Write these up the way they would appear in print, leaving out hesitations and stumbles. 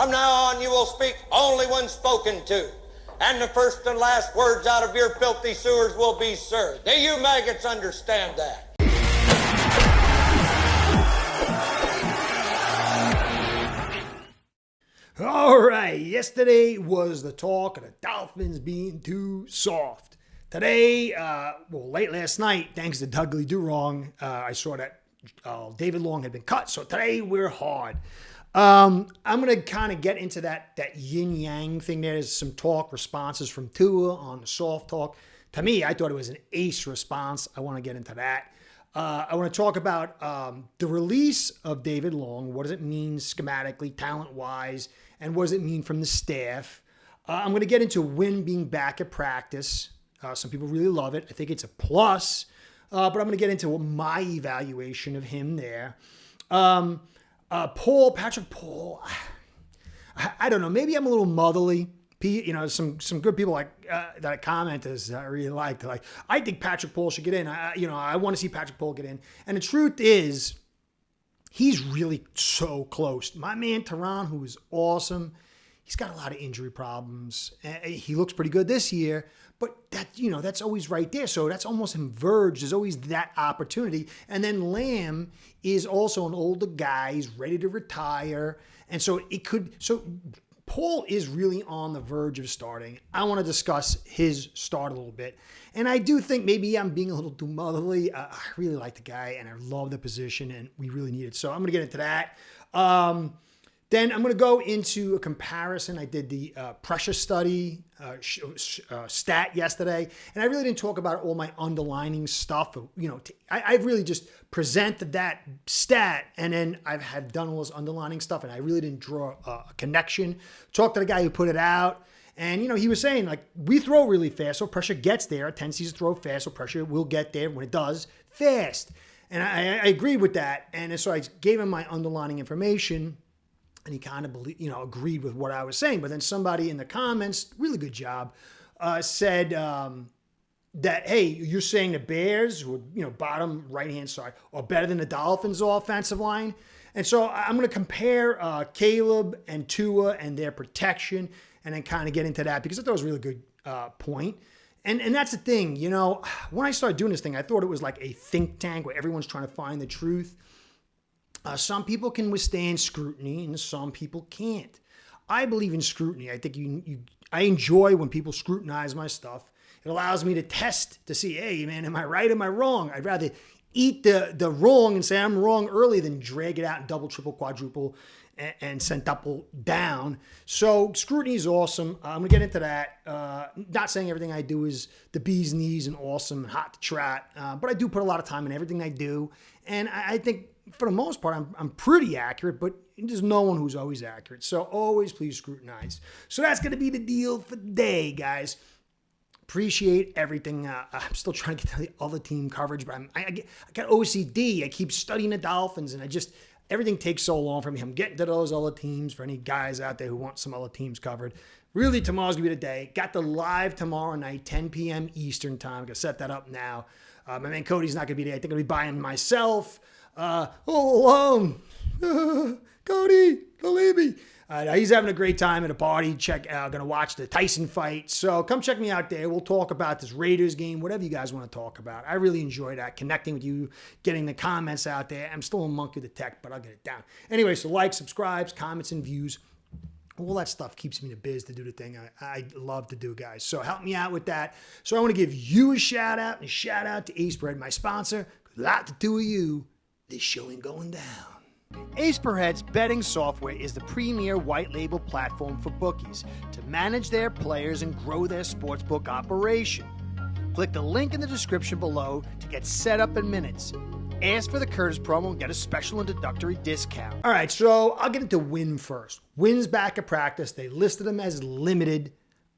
From now on, you will speak only when spoken to. And the first and last words out of your filthy sewers will be, sir. Do you maggots understand that? All right, yesterday was the talk of the Dolphins being too soft. Today, late last night, thanks to Dudley Durong, I saw that David Long had been cut. So today we're hard. I'm going to kind of get into that yin-yang thing. There's some talk responses from Tua on the soft talk. To me, I thought it was an ace response. I want to get into that. I want to talk about the release of David Long. What does it mean schematically, talent-wise, and what does it mean from the staff? I'm going to get into Wynn being back at practice. Some people really love it. I think it's a plus, but I'm going to get into my evaluation of him there. Patrick Paul, I don't know. Maybe I'm a little motherly. You know, some good people like that commenters I really liked. Like, I think Patrick Paul should get in. I want to see Patrick Paul get in. And the truth is, he's really so close. My man Tehran, who is awesome, he's got a lot of injury problems. He looks pretty good this year, but that's always right there. So that's almost in verge. There's always that opportunity. And then Lamb is also an older guy. He's ready to retire. And so Paul is really on the verge of starting. I want to discuss his start a little bit. And I do think maybe I'm being a little too motherly. I really like the guy and I love the position and we really need it. So I'm going to get into that. Then I'm going to go into a comparison. I did the pressure study stat yesterday, and I really didn't talk about all my underlining stuff. I really just presented that stat, and then I've done all this underlining stuff, and I really didn't draw a connection. Talked to the guy who put it out, and he was saying, like, we throw really fast, so pressure gets there. Our tendencies to throw fast, so pressure will get there when it does fast. And I agreed with that, and so I gave him my underlining information. And he kind of agreed with what I was saying. But then somebody in the comments, really good job, said that, hey, you're saying the Bears, who are, bottom right-hand side, are better than the Dolphins' offensive line. And so I'm going to compare Caleb and Tua and their protection and then kind of get into that because I thought it was a really good point. And that's the thing, when I started doing this thing, I thought it was like a think tank where everyone's trying to find the truth. Some people can withstand scrutiny and some people can't. I believe in scrutiny. I think I enjoy when people scrutinize my stuff. It allows me to test to see, hey, man, am I right? Am I wrong? I'd rather eat the wrong and say I'm wrong early than drag it out and double, triple, quadruple, and centuple down. So scrutiny is awesome. I'm going to get into that. Not saying everything I do is the bee's knees and awesome and hot to trot, but I do put a lot of time in everything I do. And I think for the most part, I'm pretty accurate, but there's no one who's always accurate. So always please scrutinize. So that's going to be the deal for the day, guys. Appreciate everything. I'm still trying to get to the other team coverage, but I got OCD. I keep studying the Dolphins, and everything takes so long for me. I'm getting to those other teams for any guys out there who want some other teams covered. Really, tomorrow's going to be the day. Got the live tomorrow night, 10 p.m. Eastern time. I'm going to set that up now. My man Cody's not going to be there. I think I'm going to be buying myself. All alone. Cody, believe me. He's having a great time at a party. Going to watch the Tyson fight. So come check me out there. We'll talk about this Raiders game, whatever you guys want to talk about. I really enjoy that, connecting with you, getting the comments out there. I'm still a monkey with the tech, but I'll get it down. Anyway, so like, subscribes, comments, and views. All that stuff keeps me in the biz to do the thing I love to do, guys. So help me out with that. So I want to give you a shout out and a shout out to Ace Bread, my sponsor. Without the two of you, this show ain't going down. Ace Per Head's betting software is the premier white label platform for bookies to manage their players and grow their sportsbook operation. Click the link in the description below to get set up in minutes. Ask for the Curtis promo and get a special introductory discount. All right, so I'll get into Wynn first. Wynn's back at practice. They listed him as limited.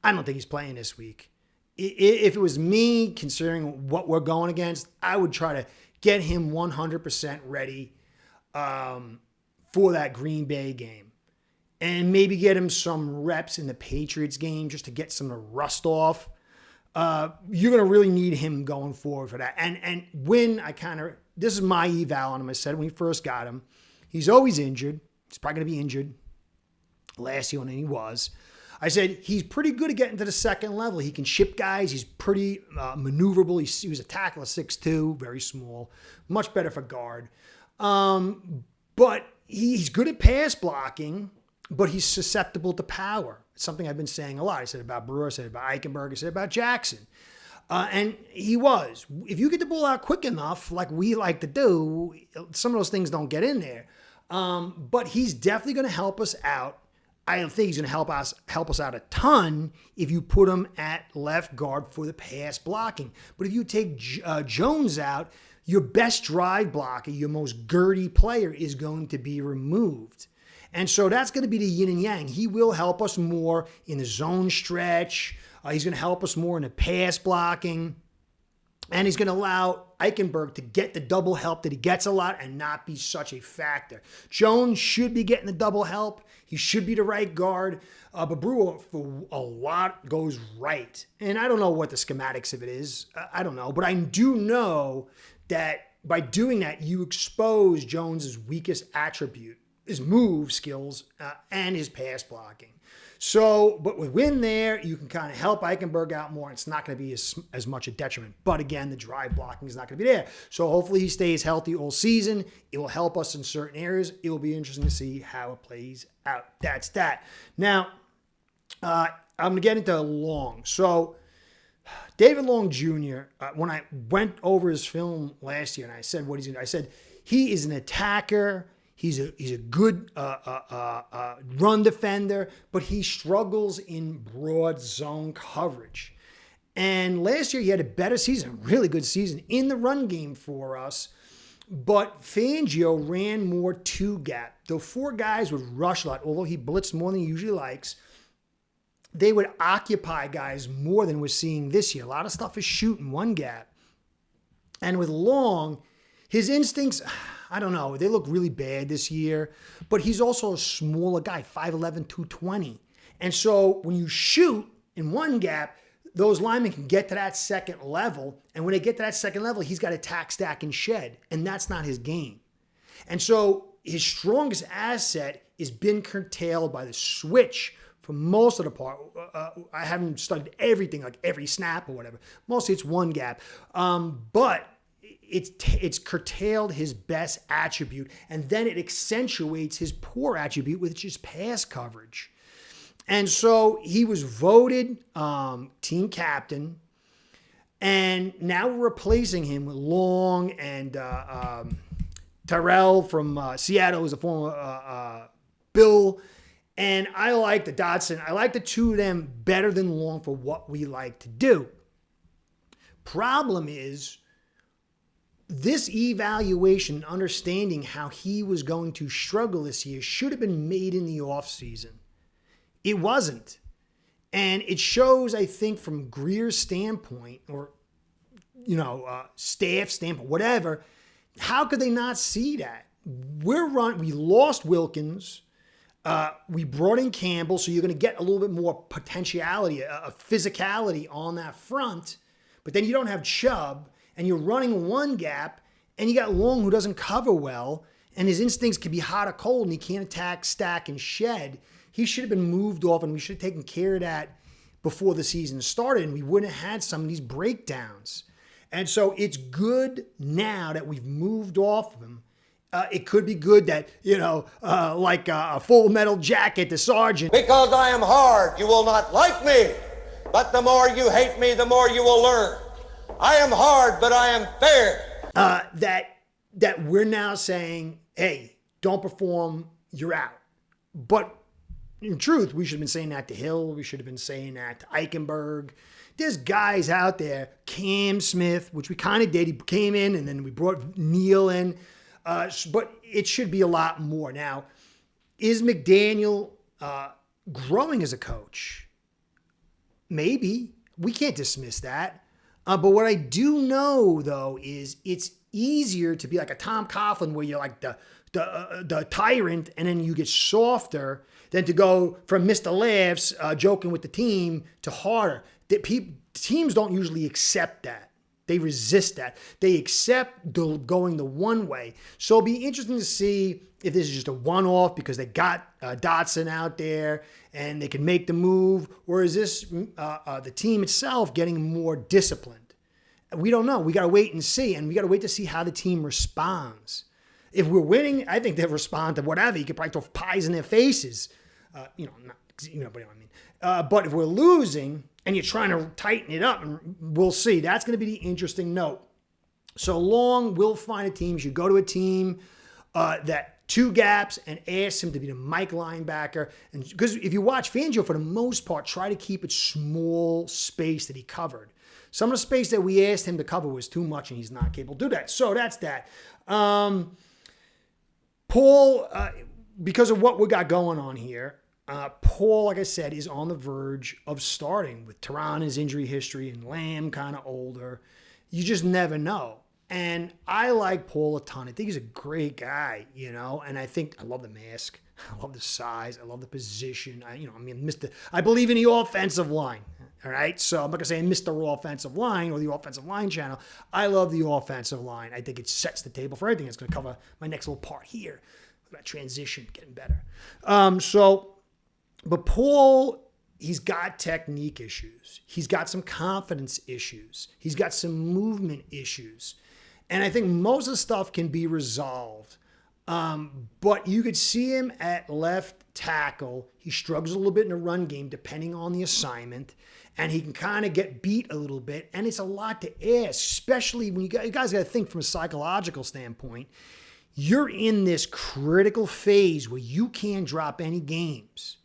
I don't think he's playing this week. If it was me, considering what we're going against, I would try to get him 100% ready for that Green Bay game. And maybe get him some reps in the Patriots game just to get some of the rust off. You're going to really need him going forward for that. And Wynn, this is my eval on him. I said when we first got him, he's always injured. He's probably going to be injured. last year, and he was. I said, he's pretty good at getting to the second level. He can ship guys. He's pretty maneuverable. He was a tackler, 6'2", very small. Much better for guard. But he's good at pass blocking, but he's susceptible to power. It's something I've been saying a lot. I said about Brewer, I said about Eichenberg, I said about Jackson. And he was. If you get the ball out quick enough, like we like to do, some of those things don't get in there. But he's definitely going to help us out. I don't think he's going to help us out a ton if you put him at left guard for the pass blocking. But if you take Jones out, your best drive blocker, your most girdy player is going to be removed. And so that's going to be the yin and yang. He will help us more in the zone stretch. He's going to help us more in the pass blocking. And he's going to allow Eichenberg to get the double help that he gets a lot and not be such a factor. Jones should be getting the double help. He should be the right guard. But Brewer, for a lot, goes right. And I don't know what the schematics of it is. I don't know. But I do know that by doing that, you expose Jones's weakest attribute, his move skills and his pass blocking. So, but with Wynn there, you can kind of help Eichenberg out more. It's not going to be as much a detriment. But again, the drive blocking is not going to be there. So hopefully he stays healthy all season. It will help us in certain areas. It will be interesting to see how it plays out. That's that. Now, I'm going to get into Long. So David Long Jr., when I went over his film last year and I said what he's going to do, I said he is an attacker. He's a good run defender, but he struggles in broad zone coverage. And last year he had a better season, a really good season in the run game for us. But Fangio ran more two-gap. The four guys would rush a lot, although he blitzed more than he usually likes. They would occupy guys more than we're seeing this year. A lot of stuff is shooting one gap. And with Long, his instincts, I don't know, they look really bad this year, but he's also a smaller guy, 5'11", 220. And so when you shoot in one gap, those linemen can get to that second level. And when they get to that second level, he's got to tack, stack, and shed. And that's not his game. And so his strongest asset is been curtailed by the switch for most of the part. I haven't studied everything, like every snap or whatever. Mostly it's one gap. But it's curtailed his best attribute, and then it accentuates his poor attribute, which is pass coverage. And so he was voted team captain, and now we're replacing him with Long and Tyrell from Seattle, who's a former Bill. And I like the Dotson. I like the two of them better than Long for what we like to do. Problem is, this evaluation, understanding how he was going to struggle this year, should have been made in the offseason. It wasn't. And it shows, I think, from Greer's standpoint, or, staff standpoint, whatever, how could they not see that? We lost Wilkins. We brought in Campbell, so you're going to get a little bit more potentiality, a physicality on that front. But then you don't have Chubb, and you're running one gap, and you got Long who doesn't cover well, and his instincts can be hot or cold, and he can't attack, stack, and shed. He should have been moved off, and we should have taken care of that before the season started, and we wouldn't have had some of these breakdowns. And so it's good now that we've moved off of him. It could be good that, like a Full Metal Jacket, the sergeant. Because I am hard, you will not like me. But the more you hate me, the more you will learn. I am hard, but I am fair. That we're now saying, hey, don't perform, you're out. But in truth, we should have been saying that to Hill. We should have been saying that to Eichenberg. There's guys out there, Cam Smith, which we kind of did. He came in, and then we brought Neal in. But it should be a lot more. Now, is McDaniel growing as a coach? Maybe. We can't dismiss that. But what I do know, though, is it's easier to be like a Tom Coughlin, where you're like the tyrant, and then you get softer, than to go from Mr. Laughs, joking with the team, to harder. Teams don't usually accept that. They resist that. They accept going the one way. So it'll be interesting to see if this is just a one-off because they got Dotson out there and they can make the move, or is this the team itself getting more disciplined? We don't know. We got to wait and see, and we got to wait to see how the team responds. If we're winning, I think they'll respond to whatever. You could probably throw pies in their faces. But you know what I mean. But if we're losing and you're trying to tighten it up, and we'll see. That's going to be the interesting note. So long, we'll find a team. You go to a team that two gaps and ask him to be the Mike linebacker. And because if you watch Fangio, for the most part, try to keep it small space that he covered. Some of the space that we asked him to cover was too much, and he's not capable to do that. So that's that. Paul, because of what we got going on here, Paul, like I said, is on the verge of starting with Teron, his injury history, and Lamb kind of older. You just never know. And I like Paul a ton. I think he's a great guy, and I love the mask. I love the size. I love the position. I believe in the offensive line. All right. So I'm not going to say Mr. Offensive Line or the Offensive Line channel. I love the offensive line. I think it sets the table for everything. It's going to cover my next little part here. That transition getting better. But Paul, he's got technique issues. He's got some confidence issues. He's got some movement issues. And I think most of the stuff can be resolved. But you could see him at left tackle. He struggles a little bit in the run game, depending on the assignment. And he can kind of get beat a little bit. And it's a lot to ask, especially when you guys got to think from a psychological standpoint. You're in this critical phase where you can't drop any games.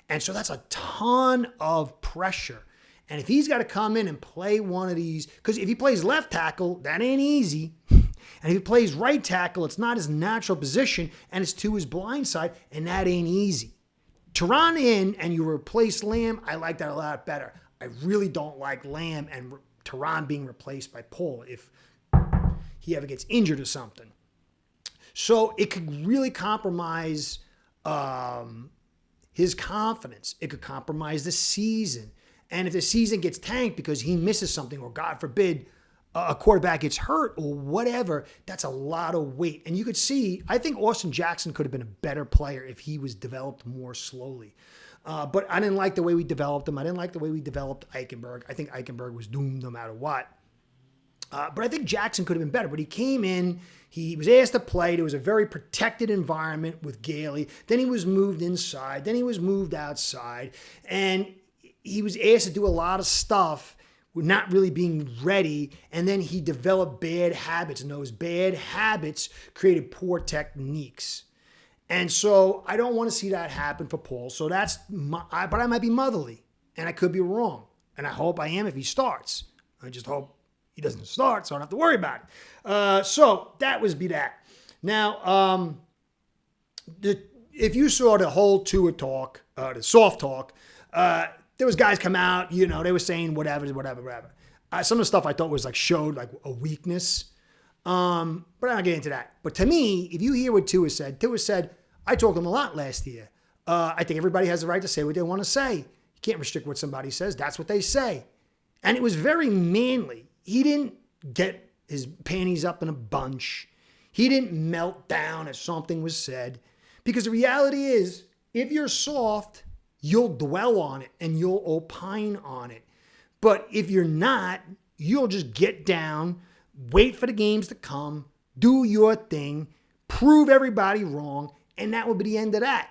And so that's a ton of pressure. And if he's got to come in and play one of these, because if he plays left tackle, that ain't easy. And if he plays right tackle, it's not his natural position, and it's to his blind side, and that ain't easy. Teron in, and you replace Lamb, I like that a lot better. I really don't like Lamb and Teron being replaced by Paul if he ever gets injured or something. So it could really compromise his confidence. It could compromise the season. And if the season gets tanked because he misses something, or God forbid, a quarterback gets hurt or whatever, that's a lot of weight. And you could see, I think Austin Jackson could have been a better player if he was developed more slowly. But I didn't like the way we developed him. I didn't like the way we developed Eichenberg. I think Eichenberg was doomed no matter what. But I think Jackson could have been better. But he came in, he was asked to play. There was a very protected environment with Gailey. Then he was moved inside. Then he was moved outside. And he was asked to do a lot of stuff, not really being ready. And then he developed bad habits. And those bad habits created poor techniques. And so I don't want to see that happen for Paul. So but I might be motherly. And I could be wrong. And I hope I am if he starts. I just hope he doesn't start, so I don't have to worry about it. So that was that. Now, if you saw the whole Tua talk, the soft talk, there was guys come out, they were saying whatever. Some of the stuff I thought was showed a weakness. But I'm not getting into that. But to me, if you hear what Tua said, I talked to him a lot last year. I think everybody has the right to say what they want to say. You can't restrict what somebody says. That's what they say. And it was very manly. He didn't get his panties up in a bunch. He didn't melt down if something was said. Because the reality is, if you're soft, you'll dwell on it and you'll opine on it. But if you're not, you'll just get down, wait for the games to come, do your thing, prove everybody wrong, and that would be the end of that.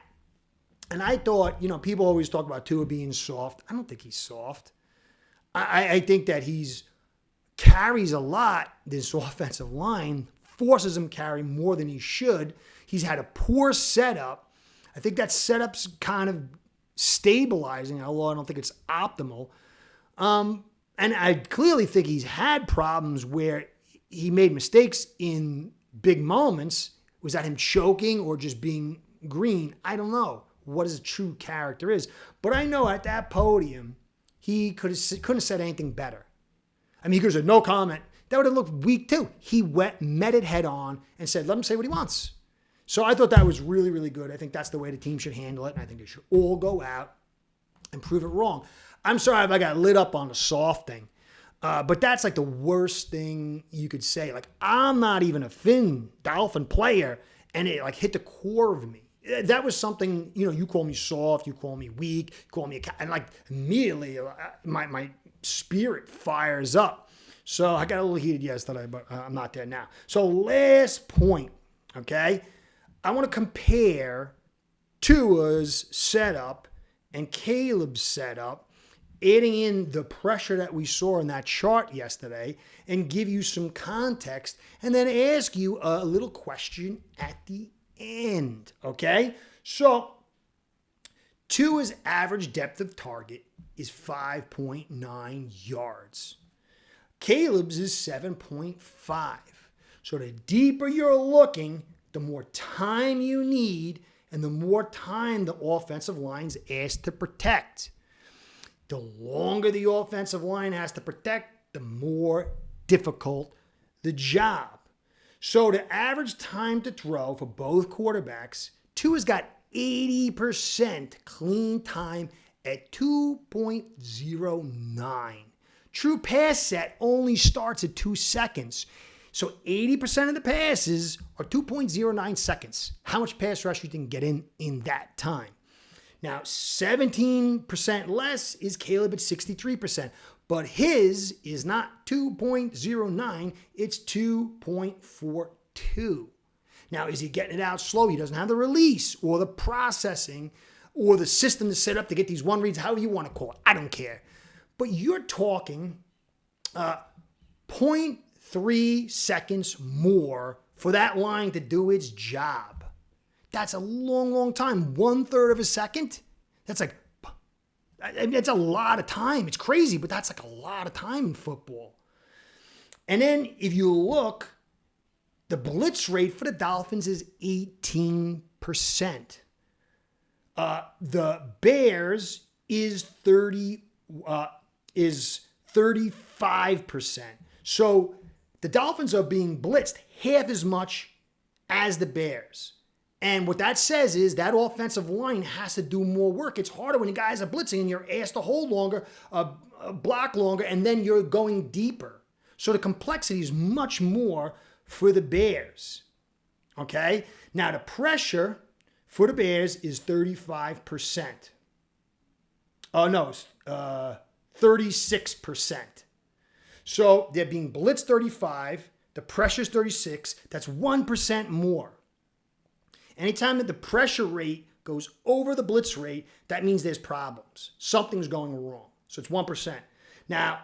And I thought, people always talk about Tua being soft. I don't think he's soft. I think that he's carries a lot. This offensive line forces him carry more than he should. He's had a poor setup. I think that setup's kind of stabilizing, although I don't think it's optimal. And I clearly think he's had problems where he made mistakes in big moments. Was that him choking or just being green? I don't know what his true character is. But I know at that podium, he couldn't have said anything better. I mean, he could have said no comment. That would have looked weak too. He met it head on and said, let him say what he wants. So I thought that was really, really good. I think that's the way the team should handle it. And I think they should all go out and prove it wrong. I'm sorry if I got lit up on the soft thing. But that's like the worst thing you could say. Like, I'm not even a Dolphin player, and it like hit the core of me. That was something, you call me soft, you call me weak, you call me and like immediately my spirit fires up. So I got a little heated yesterday, but I'm not there now. So last point, okay? I want to compare Tua's setup and Caleb's setup, adding in the pressure that we saw in that chart yesterday, and give you some context, and then ask you a little question at the end, okay? So, Tua's average depth of target is 5.9 yards. Caleb's is 7.5. So the deeper you're looking, the more time you need, and the more time the offensive line's asked to protect. The longer the offensive line has to protect, the more difficult the job. So the average time to throw for both quarterbacks, Tua's got 80% clean time at 2.09. True pass set only starts at 2 seconds. So 80% of the passes are 2.09 seconds. How much pass rush you can get in that time? Now, 17% less is Caleb at 63%, but his is not 2.09, it's 2.42. Now, is he getting it out slow? He doesn't have the release or the processing or the system to set up to get these one reads, however you want to call it. I don't care. But you're talking 0.3 seconds more for that line to do its job. That's a long, long time. 1/3 of a second. That's like, it's a lot of time. It's crazy, but that's like a lot of time in football. And then if you look, the blitz rate for the Dolphins is 18%. The Bears is 35%. So the Dolphins are being blitzed half as much as the Bears. And what that says is that offensive line has to do more work. It's harder when the guys are blitzing and you're asked to hold longer, block longer, and then you're going deeper. So the complexity is much more for the Bears. Okay? Now the pressure for the Bears is 35%. Oh, no, 36%. So they're being blitzed 35, the pressure's 36, that's 1% more. Anytime that the pressure rate goes over the blitz rate, that means there's problems. Something's going wrong. So it's 1%. Now,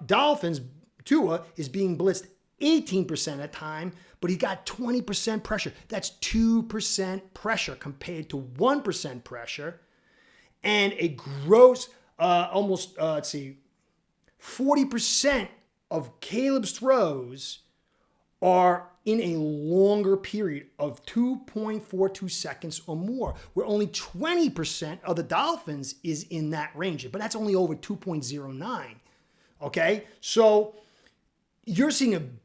Dolphins, Tua is being blitzed 18% of the time, but he got 20% pressure. That's 2% pressure compared to 1% pressure. And a gross, 40% of Caleb's throws are in a longer period of 2.42 seconds or more, where only 20% of the Dolphins is in that range. But that's only over 2.09. Okay? So you're seeing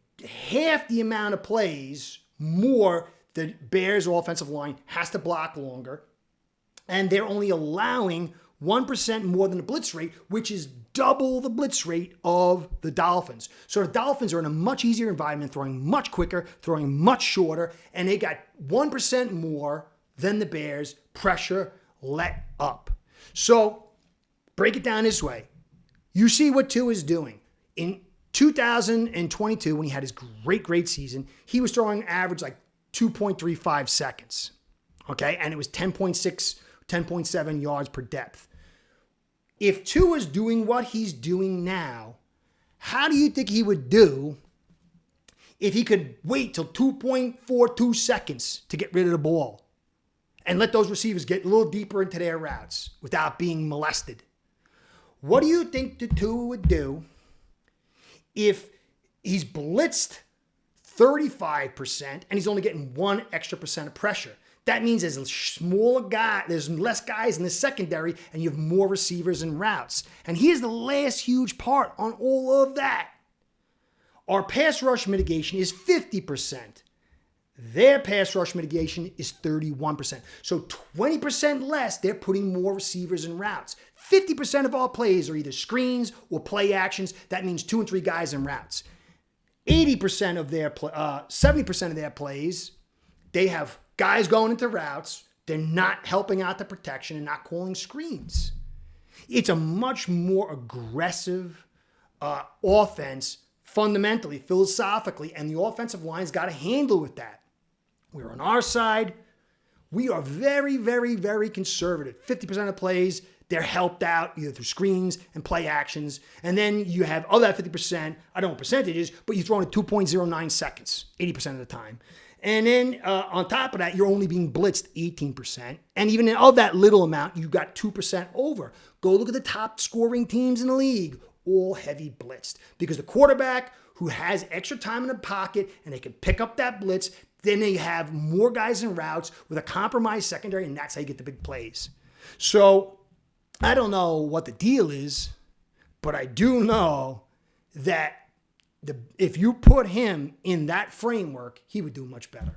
half the amount of plays more. The Bears' offensive line has to block longer, and they're only allowing 1% more than the blitz rate, which is double the blitz rate of the Dolphins. So the Dolphins are in a much easier environment, throwing much quicker, throwing much shorter, and they got 1% more than the Bears. Pressure let up. So break it down this way. You see what Tua is doing. In 2022, when he had his great season, he was throwing average like 2.35 seconds. Okay? And it was 10.6, 10.7 yards per depth. If Tua's doing what he's doing now, how do you think he would do if he could wait till 2.42 seconds to get rid of the ball and let those receivers get a little deeper into their routes without being molested? What do you think the Tua would do if he's blitzed 35% and he's only getting 1 extra percent of pressure? That means there's a smaller guy, there's less guys in the secondary, and you have more receivers and routes. And here's the last huge part on all of that. Our pass rush mitigation is 50%. Their pass rush mitigation is 31%. So 20% less, they're putting more receivers in routes. 50% of all plays are either screens or play actions. That means 2 and 3 guys in routes. 70% of their plays, they have guys going into routes. They're not helping out the protection and not calling screens. It's a much more aggressive offense fundamentally, philosophically, and the offensive line's got to handle with that. We're on our side. We are very, very, very conservative. 50% of plays, they're helped out either through screens and play actions. And then you have of that 50%, I don't know percentages, but you throw in 2.09 seconds, 80% of the time. And then on top of that, you're only being blitzed 18%. And even of that little amount, you got 2% over. Go look at the top scoring teams in the league, all heavy blitzed. Because the quarterback who has extra time in the pocket and they can pick up that blitz, then they have more guys in routes with a compromised secondary, and that's how you get the big plays. So I don't know what the deal is, but I do know that if you put him in that framework, he would do much better.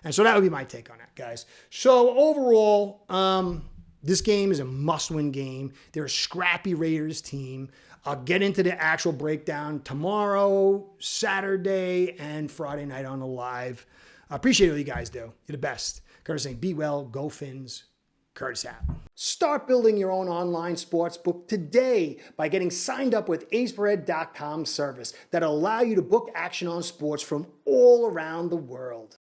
And so that would be my take on that, guys. So overall, this game is a must-win game. They're a scrappy Raiders team. I'll get into the actual breakdown tomorrow, Saturday, and Friday night on the live. I appreciate all you guys do. You're the best. Curtis saying, be well, go Fins. Curtis out. Start building your own online sportsbook today by getting signed up with aceperhead.com service that'll allow you to book action on sports from all around the world.